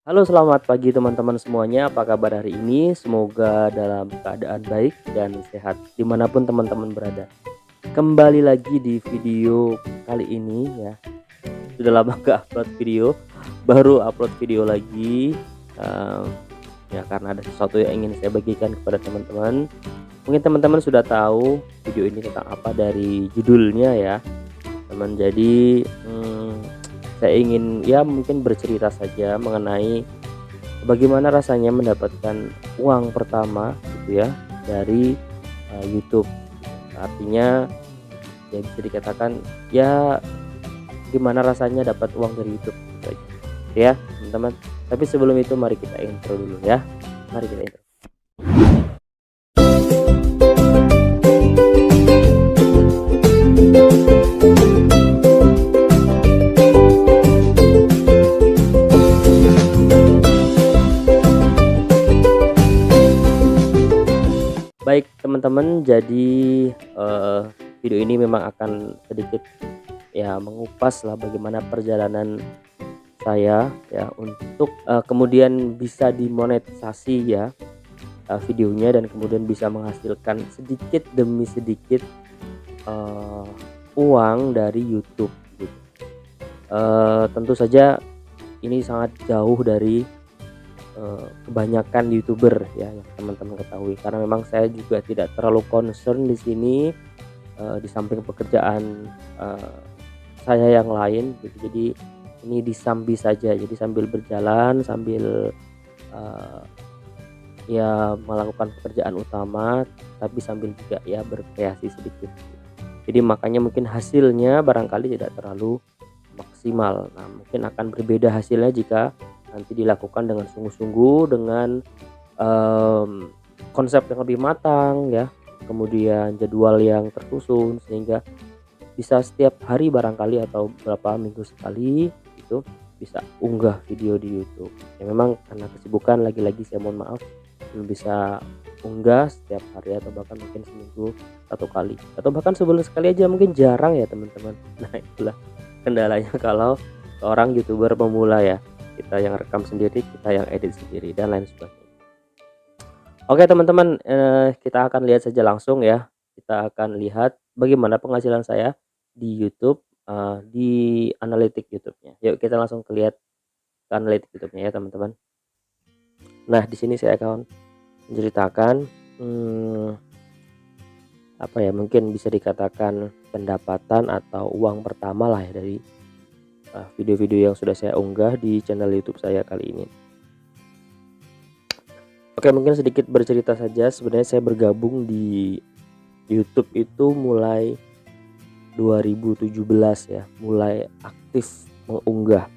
Halo, selamat pagi teman-teman semuanya. Apa kabar hari ini? Semoga dalam keadaan baik dan sehat dimanapun teman-teman berada. Kembali lagi di video kali ini ya. Sudah lama gak upload video, baru upload video lagi. em, Ya karena ada sesuatu yang ingin saya bagikan kepada teman-teman. Mungkin teman-teman sudah tahu video ini tentang apa dari judulnya ya, teman. Jadi saya ingin ya mungkin bercerita saja mengenai bagaimana rasanya mendapatkan uang pertama gitu ya dari YouTube. Artinya ya bisa dikatakan ya gimana rasanya dapat uang dari YouTube gitu aja. Ya, teman-teman. Tapi sebelum itu mari kita intro dulu ya. Mari kita intro. Baik teman-teman, jadi video ini memang akan sedikit ya mengupas lah bagaimana perjalanan saya ya untuk kemudian bisa dimonetisasi ya videonya, dan kemudian bisa menghasilkan sedikit demi sedikit eee, uang dari YouTube gitu. Tentu saja ini sangat jauh dari kebanyakan YouTuber ya yang teman-teman ketahui, karena memang saya juga tidak terlalu concern di sini, di samping pekerjaan saya yang lain gitu. Jadi ini disambi saja, jadi sambil berjalan, sambil eee, ya melakukan pekerjaan utama, tapi sambil juga ya berkreasi sedikit. Jadi makanya mungkin hasilnya barangkali tidak terlalu maksimal. Nah, mungkin akan berbeda hasilnya jika nanti dilakukan dengan sungguh-sungguh, dengan mmm, konsep yang lebih matang ya, kemudian jadwal yang tersusun sehingga bisa setiap hari barangkali atau beberapa minggu sekali itu bisa unggah video di YouTube. Ya memang karena kesibukan, lagi-lagi saya mohon maaf belum bisa unggah setiap hari atau bahkan mungkin seminggu satu kali atau bahkan sebulan sekali aja mungkin jarang ya teman-teman. Nah itulah kendalanya kalau seorang YouTuber pemula ya, kita yang rekam sendiri, kita yang edit sendiri dan lain sebagainya. Oke teman-teman, kita akan lihat saja langsung ya. Kita akan lihat bagaimana penghasilan saya di YouTube, di analitik YouTube-nya. Yuk kita langsung lihat ke analitik YouTube-nya ya teman-teman. Nah di sini saya akan menceritakan, mmm, apa ya, mungkin bisa dikatakan pendapatan atau uang pertama lah ya dari, video-video yang sudah saya unggah di channel YouTube saya kali ini. Oke, mungkin sedikit bercerita saja, sebenarnya saya bergabung di YouTube itu mulai 2017 ya, mulai aktif mengunggah.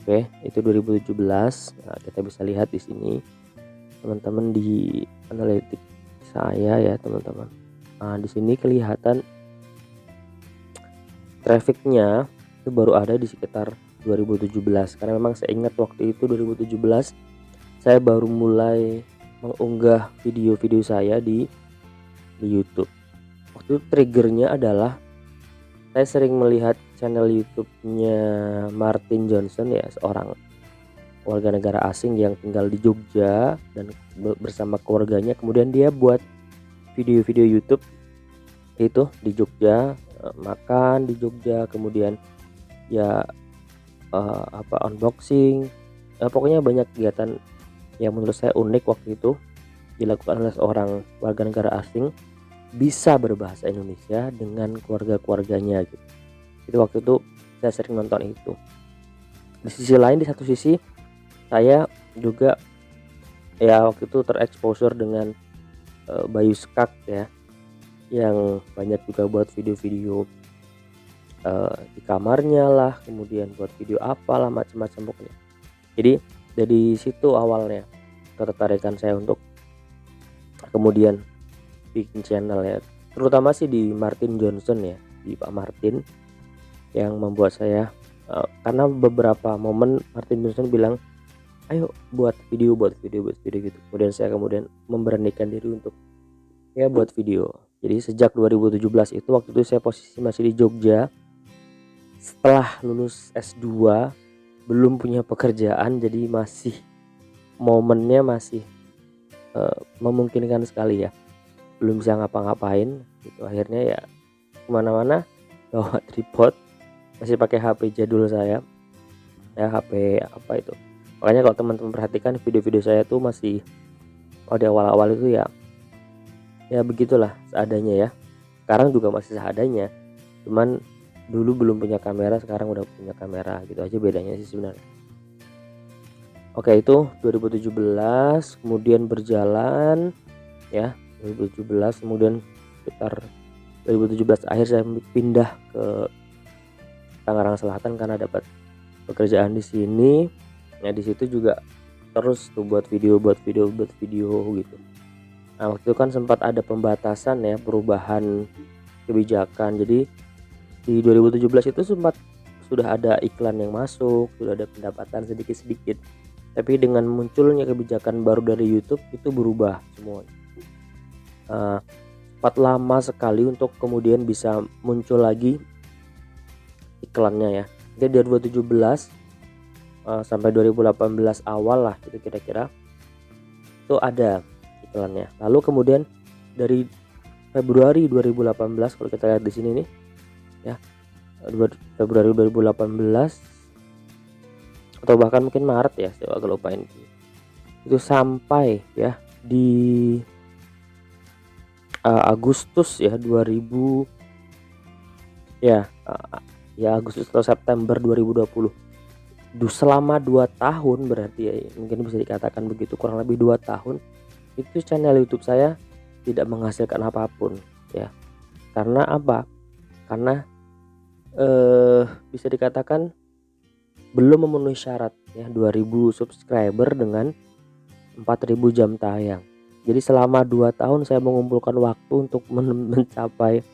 Oke, itu 2017. Nah, kita bisa lihat di sini teman-teman di analitik saya ya, teman-teman. Nah, di sini kelihatan trafficnya itu baru ada di sekitar 2017, karena memang saya ingat waktu itu 2017 saya baru mulai mengunggah video-video saya di YouTube. Waktu itu triggernya adalah saya sering melihat channel YouTube-nya Martin Johnson ya, seorang warga negara asing yang tinggal di Jogja dan bersama keluarganya, kemudian dia buat video-video YouTube itu di Jogja, makan di Jogja, kemudian ya unboxing, pokoknya banyak kegiatan yang menurut saya unik waktu itu dilakukan oleh seorang warga negara asing bisa berbahasa Indonesia dengan keluarga-keluarganya gitu. Jadi waktu itu saya sering nonton itu. Di sisi lain, di satu sisi saya juga ya waktu itu terexposure dengan Bayu Skak ya, yang banyak juga buat video-video di kamarnya lah, kemudian buat video apalah macam-macam pokoknya. Jadi dari situ awalnya ketertarikan saya untuk kemudian bikin channel ya, terutama sih di Martin Johnson ya, di Pak Martin yang membuat saya karena beberapa momen Martin Johnson bilang ayo buat video gitu, kemudian saya memberanikan diri untuk ya buat video. Jadi sejak 2017 itu, waktu itu saya posisi masih di Jogja setelah lulus S2 belum punya pekerjaan, jadi masih momennya masih memungkinkan sekali ya, belum bisa ngapa-ngapain gitu. Akhirnya ya kemana-mana bawa tripod, masih pakai HP jadul saya ya, HP apa itu. Makanya kalau teman-teman perhatikan video-video saya tuh masih di awal-awal itu ya begitulah seadanya ya. Sekarang juga masih seadanya, cuman dulu belum punya kamera, sekarang udah punya kamera, gitu aja bedanya sih sebenarnya. Oke, itu 2017, kemudian berjalan ya, 2017 kemudian sekitar 2017 akhir saya pindah ke Tangerang Selatan karena dapat pekerjaan di sini. Nah, di situ juga terus tuh buat video gitu. Nah, waktu itu kan sempat ada pembatasan ya, perubahan kebijakan. Jadi di 2017 itu sudah ada iklan yang masuk, sudah ada pendapatan sedikit-sedikit. Tapi dengan munculnya kebijakan baru dari YouTube itu berubah semua. Sempat lama sekali untuk kemudian bisa muncul lagi iklannya ya. Jadi dari 2017 sampai 2018 awal lah gitu kira-kira itu ada iklannya. Lalu kemudian dari Februari 2018 kalau kita lihat di sini nih ya, Februari 2018 atau bahkan mungkin Maret ya, saya agak lupain itu, sampai ya di Agustus ya 2000 ya Agustus atau September 2020. Selama 2 tahun berarti ya, mungkin bisa dikatakan begitu, kurang lebih 2 tahun itu channel YouTube saya tidak menghasilkan apapun ya. Karena apa? Karena bisa dikatakan belum memenuhi syarat ya, 2000 subscriber dengan 4000 jam tayang. Jadi selama 2 tahun saya mengumpulkan waktu untuk mencapai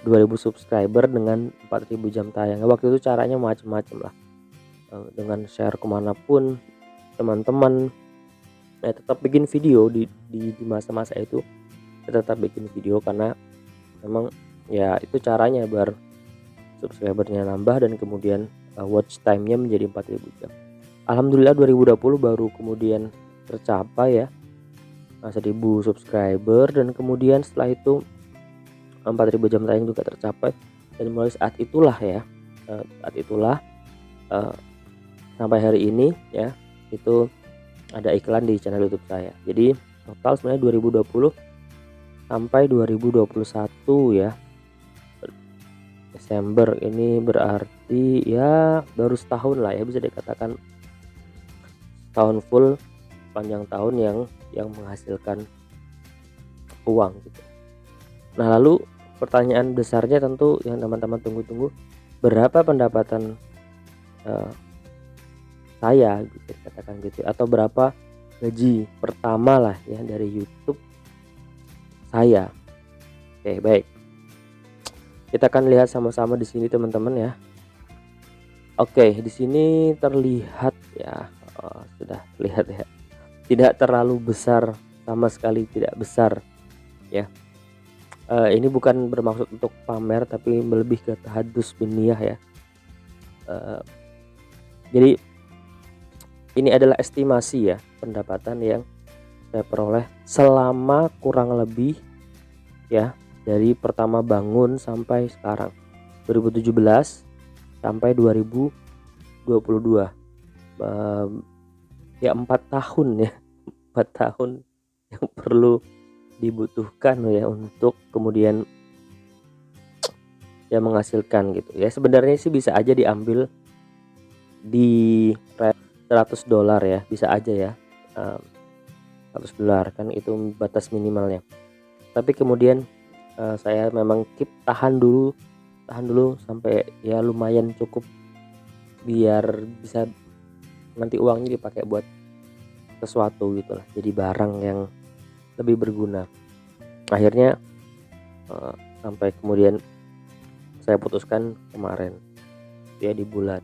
2000 subscriber dengan 4000 jam tayang. Waktu itu caranya macam-macam lah, dengan share kemanapun teman-teman, tetap bikin video di masa-masa itu, tetap bikin video karena memang ya itu caranya biar subscribernya nambah dan kemudian watch time-nya menjadi 4000 jam. Alhamdulillah 2020 baru kemudian tercapai ya 1000 subscriber, dan kemudian setelah itu 4000 jam tayang juga tercapai. Dan mulai saat itulah sampai hari ini ya itu ada iklan di channel YouTube saya. Jadi total sebenarnya 2020 sampai 2021 ya, Desember ini berarti ya baru setahun lah ya, bisa dikatakan tahun full, panjang tahun yang menghasilkan uang gitu. Nah, lalu pertanyaan besarnya tentu yang teman-teman tunggu-tunggu, berapa pendapatan saya gitu, katakan gitu, atau berapa gaji pertama lah ya dari YouTube saya. Oke, baik. Kita akan lihat sama-sama di sini teman-teman ya. Oke, di sini terlihat ya, sudah terlihat ya. Tidak terlalu besar, sama sekali tidak besar ya. Ini bukan bermaksud untuk pamer, tapi lebih ke tahadus biniyah ya. Jadi ini adalah estimasi ya pendapatan yang saya peroleh selama kurang lebih ya dari pertama bangun sampai sekarang 2017 sampai 2022, ya 4 tahun ya, 4 tahun yang perlu dibutuhkan ya untuk kemudian ya menghasilkan gitu ya. Sebenarnya sih bisa aja diambil di $100 ya, bisa aja ya, $100 kan itu batas minimalnya. Tapi kemudian saya memang tahan dulu sampai ya lumayan cukup biar bisa nanti uangnya dipakai buat sesuatu gitulah, jadi barang yang lebih berguna. Akhirnya sampai kemudian saya putuskan kemarin ya, di bulan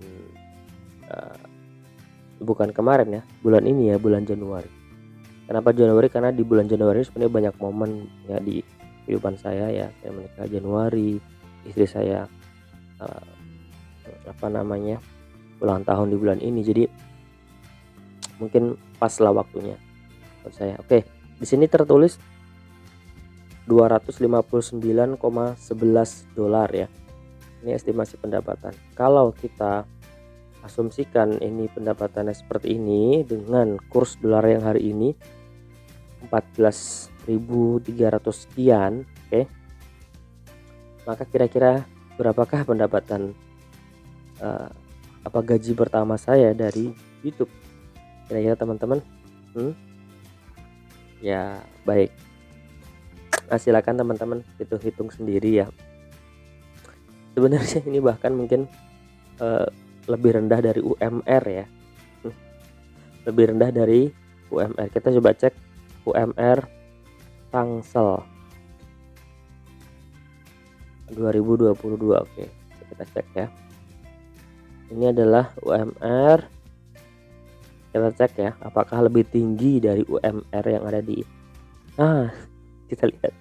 bukan kemarin ya, bulan ini ya, bulan Januari. Kenapa Januari? Karena di bulan Januari sebenarnya banyak momen ya di kehidupan saya ya. Saya menikah Januari, istri saya ulang tahun di bulan ini, jadi mungkin pas lah waktunya buat saya. Oke, di sini tertulis 259,11 dolar ya. Ini estimasi pendapatan. Kalau kita asumsikan ini pendapatannya seperti ini dengan kurs dolar yang hari ini 14.300 sekian, oke. Maka kira-kira berapakah pendapatan gaji pertama saya dari YouTube? Kira-kira teman-teman? Ya, baik. Nah, silakan teman-teman hitung sendiri ya. Sebenarnya ini bahkan mungkin lebih rendah dari UMR ya. Lebih rendah dari UMR. Kita coba cek UMR Tangsel 2022. Oke, kita cek ya. Ini adalah UMR. Kita cek ya, apakah lebih tinggi dari UMR yang ada di kita lihat.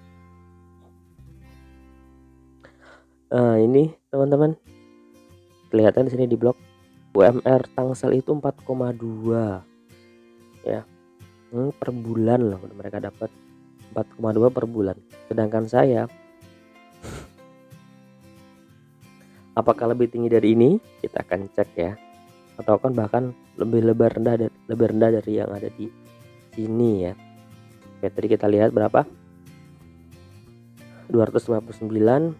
Ini teman-teman, kelihatan di sini di blog UMR Tangsel itu 4,2 ya. Per bulan loh mereka dapat 4,2 per bulan. Sedangkan saya apakah lebih tinggi dari ini? Kita akan cek ya. Atau kan bahkan lebih rendah dari yang ada di sini ya. Oke, tadi kita lihat berapa? 259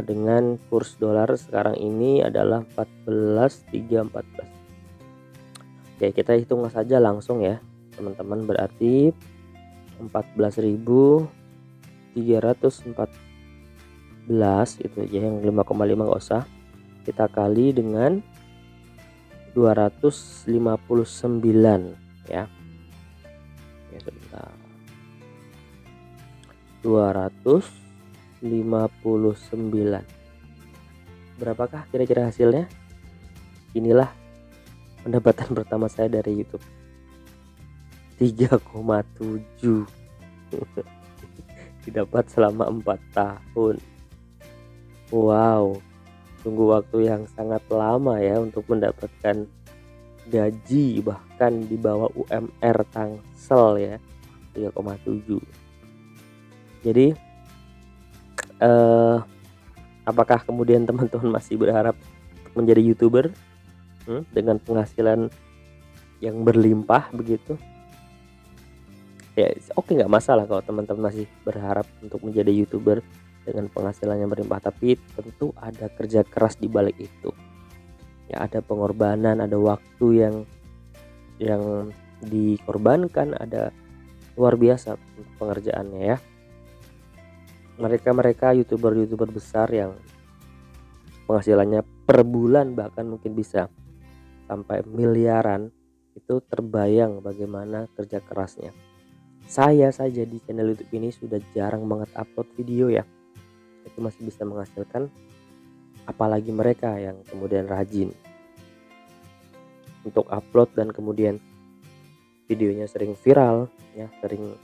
dengan kurs dolar sekarang ini adalah 14.314. Oke, kita hitung saja langsung ya teman-teman, berarti 14.314 itu aja, yang 5,5 nggak usah, kita kali dengan 259 ya. Oke, sebentar. 259. Berapakah kira-kira hasilnya? Inilah pendapatan pertama saya dari YouTube. 3,7 didapat selama 4 tahun. Wow, tunggu waktu yang sangat lama ya untuk mendapatkan gaji bahkan di bawah UMR Tangsel ya, 3,7. Jadi apakah kemudian teman-teman masih berharap menjadi YouTuber dengan penghasilan yang berlimpah begitu? Ya oke, nggak masalah kalau teman-teman masih berharap untuk menjadi YouTuber dengan penghasilan yang berlimpah, tapi tentu ada kerja keras di balik itu ya, ada pengorbanan, ada waktu yang dikorbankan, ada luar biasa untuk pengerjaannya ya. Mereka YouTuber besar yang penghasilannya per bulan bahkan mungkin bisa sampai miliaran, itu terbayang bagaimana kerja kerasnya. Saya saja di channel YouTube ini sudah jarang banget upload video ya, itu masih bisa menghasilkan, apalagi mereka yang kemudian rajin untuk upload dan kemudian videonya sering viral ya, sering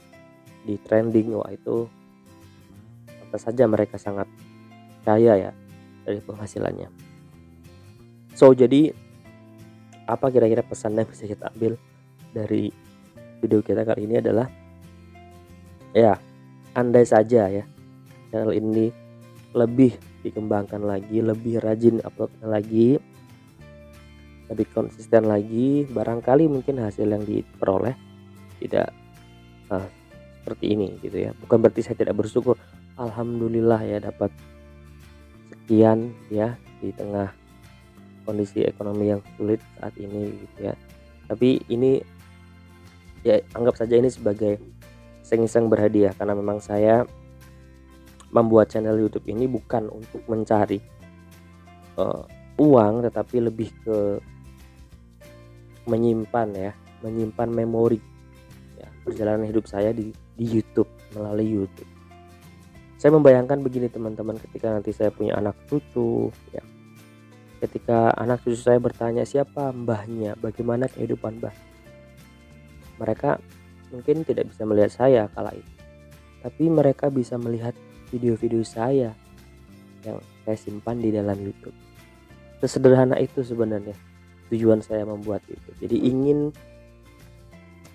di trending. Wah, itu apa saja mereka sangat kaya ya dari penghasilannya. So, jadi apa kira-kira pesan yang bisa kita ambil dari video kita kali ini adalah ya, andai saja ya channel ini lebih dikembangkan lagi, lebih rajin uploadnya lagi, lebih konsisten lagi, barangkali mungkin hasil yang diperoleh tidak seperti ini gitu ya. Bukan berarti saya tidak bersyukur, alhamdulillah ya dapat sekian ya di tengah kondisi ekonomi yang sulit saat ini gitu ya. Tapi ini ya, anggap saja ini sebagai iseng-iseng berhadiah, karena memang saya membuat channel YouTube ini bukan untuk mencari uang, tetapi lebih ke menyimpan memori ya, perjalanan hidup saya di YouTube, melalui YouTube. Saya membayangkan begini teman-teman, ketika nanti saya punya anak cucu ya, ketika anak cucu saya bertanya siapa mbahnya, bagaimana kehidupan mbah, mereka mungkin tidak bisa melihat saya kala itu, tapi mereka bisa melihat video-video saya yang saya simpan di dalam YouTube. Sesederhana itu sebenarnya tujuan saya membuat itu. Jadi ingin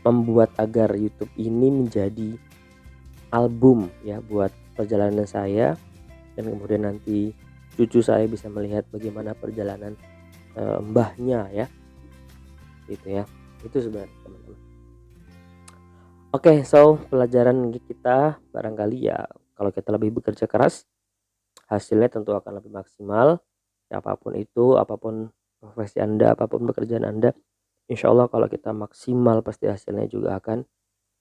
membuat agar YouTube ini menjadi album ya buat perjalanan saya, dan kemudian nanti cucu saya bisa melihat bagaimana perjalanan mbahnya ya, gitu ya. Itu sebenarnya teman-teman. Oke, so pelajaran kita barangkali ya, kalau kita lebih bekerja keras, hasilnya tentu akan lebih maksimal. Apapun itu, apapun profesi Anda, apapun pekerjaan Anda, insya Allah kalau kita maksimal pasti hasilnya juga akan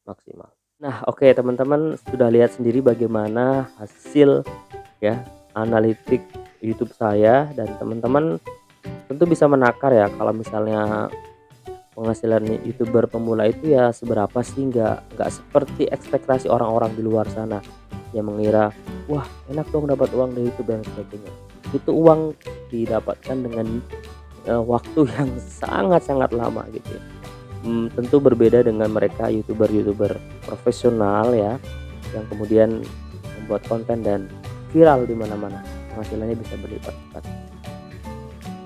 maksimal. Nah, oke teman-teman, sudah lihat sendiri bagaimana hasil ya analitik YouTube saya, dan teman-teman tentu bisa menakar ya kalau misalnya penghasilan YouTuber pemula itu ya seberapa sih, nggak seperti ekspektasi orang-orang di luar sana yang mengira wah enak dong dapat uang dari YouTube dan sebagainya. Itu uang didapatkan dengan waktu yang sangat-sangat lama gitu ya. Tentu berbeda dengan mereka YouTuber profesional ya, yang kemudian membuat konten dan viral di mana-mana, penghasilannya bisa berlipat-lipat.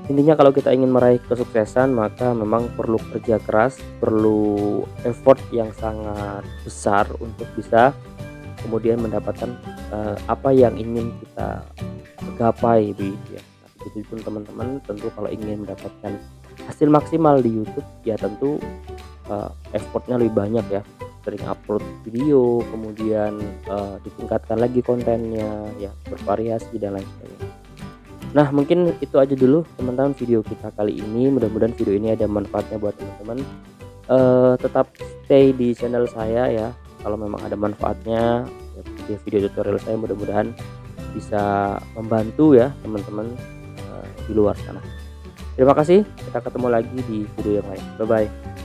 Intinya kalau kita ingin meraih kesuksesan maka memang perlu kerja keras, perlu effort yang sangat besar untuk bisa kemudian mendapatkan apa yang ingin kita gapai begitu ya. Nah, begitu pun teman-teman, tentu kalau ingin mendapatkan hasil maksimal di YouTube ya tentu effortnya lebih banyak ya, sering upload video, kemudian ditingkatkan lagi kontennya ya, bervariasi dan lain sebagainya. Nah mungkin itu aja dulu teman-teman video kita kali ini, mudah-mudahan video ini ada manfaatnya buat teman-teman. Tetap stay di channel saya ya, kalau memang ada manfaatnya ya, video tutorial saya mudah-mudahan bisa membantu ya teman-teman di luar sana. Terima kasih, kita ketemu lagi di video yang lain. Bye bye.